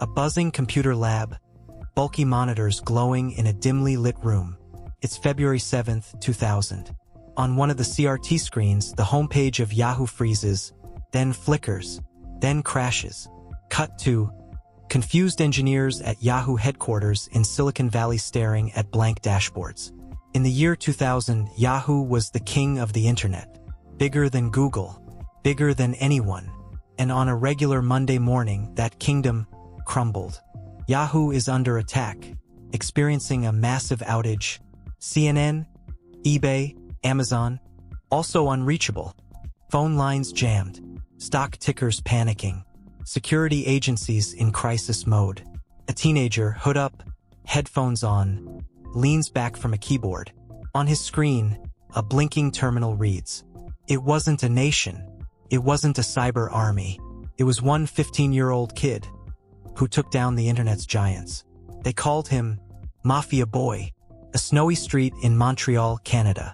A buzzing computer lab, bulky monitors glowing in a dimly lit room. It's February 7th, 2000. On one of the CRT screens, the homepage of Yahoo freezes, then flickers, then crashes. Cut to confused engineers at Yahoo headquarters in Silicon Valley staring at blank dashboards. In the year 2000, Yahoo was the king of the internet. Bigger than Google, bigger than anyone. And on a regular Monday morning, that kingdom crumbled. Yahoo is under attack, experiencing a massive outage. CNN, eBay, Amazon, also unreachable. Phone lines jammed, stock tickers panicking, security agencies in crisis mode. A teenager, hood up, headphones on, leans back from a keyboard. On his screen, a blinking terminal reads. It wasn't a nation. It wasn't a cyber army. It was one 15-year-old kid who took down the internet's giants. They called him Mafiaboy. A snowy street in Montreal, Canada.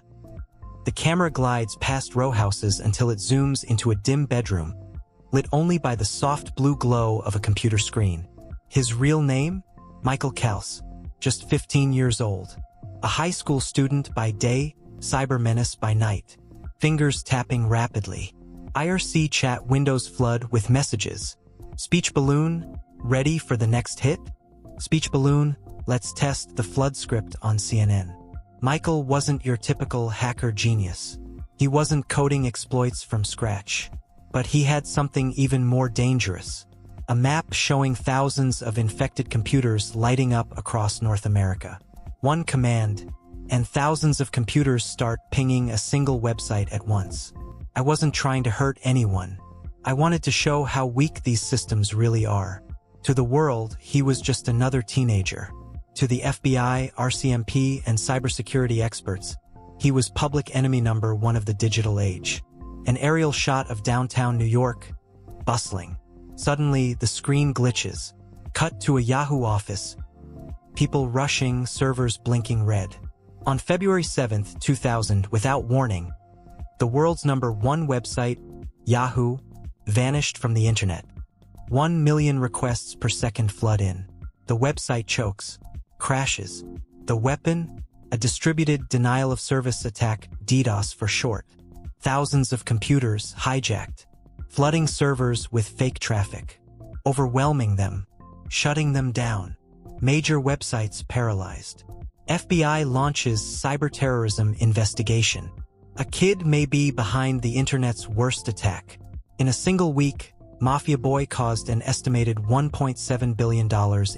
The camera glides past row houses until it zooms into a dim bedroom, lit only by the soft blue glow of a computer screen. His real name? Michael Kels, just 15 years old. A high school student by day, cyber menace by night. Fingers tapping rapidly. IRC chat windows flood with messages. Speech balloon, ready for the next hit? Speech balloon, let's test the flood script on CNN. Michael wasn't your typical hacker genius. He wasn't coding exploits from scratch. But he had something even more dangerous. A map showing thousands of infected computers lighting up across North America. One command, and thousands of computers start pinging a single website at once. I wasn't trying to hurt anyone. I wanted to show how weak these systems really are. To the world, he was just another teenager. To the FBI, RCMP, and cybersecurity experts, he was public enemy number one of the digital age. An aerial shot of downtown New York, bustling. Suddenly, the screen glitches. Cut to a Yahoo office. People rushing, servers blinking red. On February 7th, 2000, without warning, the world's #1 website, Yahoo, vanished from the internet. 1 million requests per second flood in. The website chokes. Crashes. The weapon? A distributed denial-of-service attack, DDoS for short. Thousands of computers hijacked, flooding servers with fake traffic, overwhelming them, shutting them down. Major websites paralyzed. FBI launches cyberterrorism investigation. A kid may be behind the internet's worst attack. In a single week, Mafiaboy caused an estimated $1.7 billion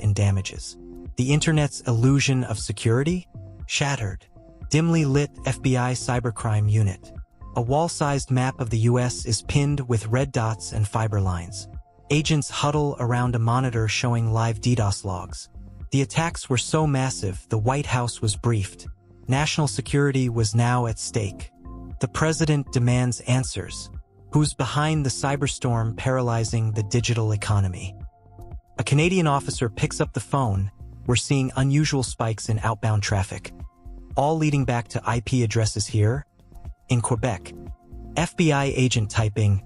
in damages. The internet's illusion of security? Shattered. Dimly lit FBI cybercrime unit. A wall-sized map of the US is pinned with red dots and fiber lines. Agents huddle around a monitor showing live DDoS logs. The attacks were so massive, the White House was briefed. National security was now at stake. The president demands answers. Who's behind the cyberstorm paralyzing the digital economy? A Canadian officer picks up the phone. We're seeing unusual spikes in outbound traffic, all leading back to IP addresses here. In Quebec, FBI agent typing,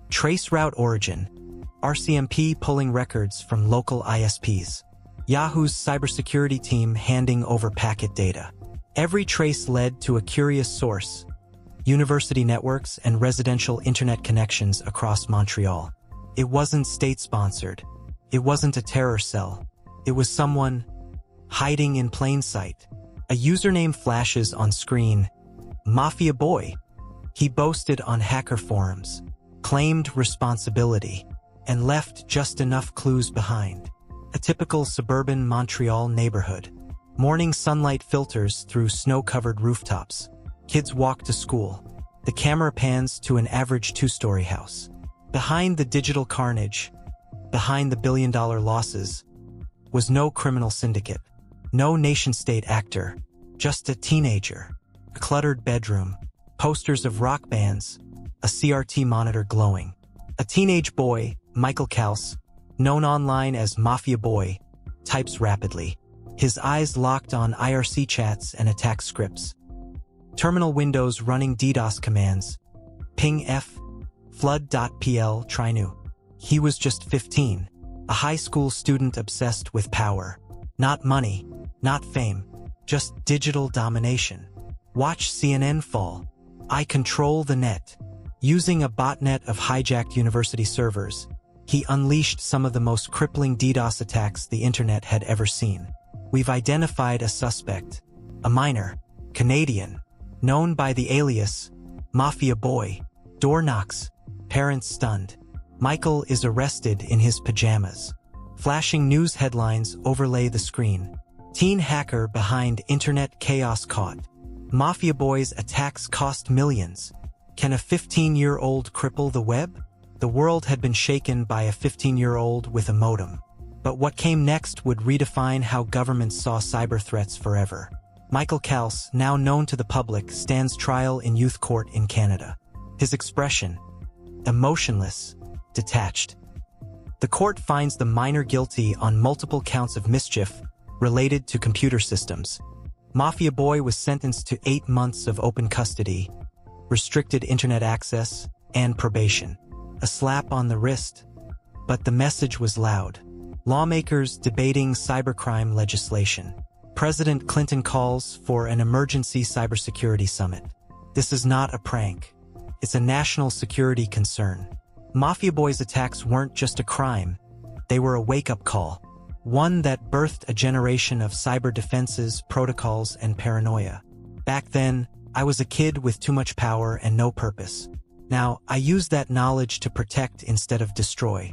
trace route origin, RCMP pulling records from local ISPs. Yahoo's cybersecurity team handing over packet data. Every trace led to a curious source, university networks and residential internet connections across Montreal. It wasn't state-sponsored. It wasn't a terror cell. It was someone hiding in plain sight. A username flashes on screen. Mafiaboy. He boasted on hacker forums, claimed responsibility, and left just enough clues behind. A typical suburban Montreal neighborhood. Morning sunlight filters through snow-covered rooftops. Kids walk to school. The camera pans to an average two-story house. Behind the digital carnage, behind the billion-dollar losses, was no criminal syndicate, no nation-state actor, just a teenager. A cluttered bedroom, posters of rock bands, a CRT monitor glowing. A teenage boy, Michael Kels, known online as Mafiaboy, types rapidly, his eyes locked on IRC chats and attack scripts. Terminal windows running DDoS commands. Ping F, flood.pl, try new. He was just 15, a high school student obsessed with power. Not money, not fame, just digital domination. Watch CNN fall. I control the net. Using a botnet of hijacked university servers, he unleashed some of the most crippling DDoS attacks the internet had ever seen. We've identified a suspect, a minor, Canadian, known by the alias Mafiaboy. Door knocks, parents stunned. Michael is arrested in his pajamas. Flashing news headlines overlay the screen. Teen hacker behind internet chaos caught. Mafiaboy's attacks cost millions. Can a 15-year-old cripple the web? The world had been shaken by a 15-year-old with a modem. But what came next would redefine how governments saw cyber threats forever. Michael Kals, now known to the public, stands trial in youth court in Canada. His expression, emotionless, detached. The court finds the minor guilty on multiple counts of mischief related to computer systems. Mafiaboy was sentenced to 8 months of open custody, restricted internet access, and probation. A slap on the wrist, but the message was loud. Lawmakers debating cybercrime legislation. President Clinton calls for an emergency cybersecurity summit. This is not a prank. It's a national security concern. Mafiaboy's attacks weren't just a crime. They were a wake-up call. One that birthed a generation of cyber defenses, protocols, and paranoia. Back then, I was a kid with too much power and no purpose. Now, I use that knowledge to protect instead of destroy.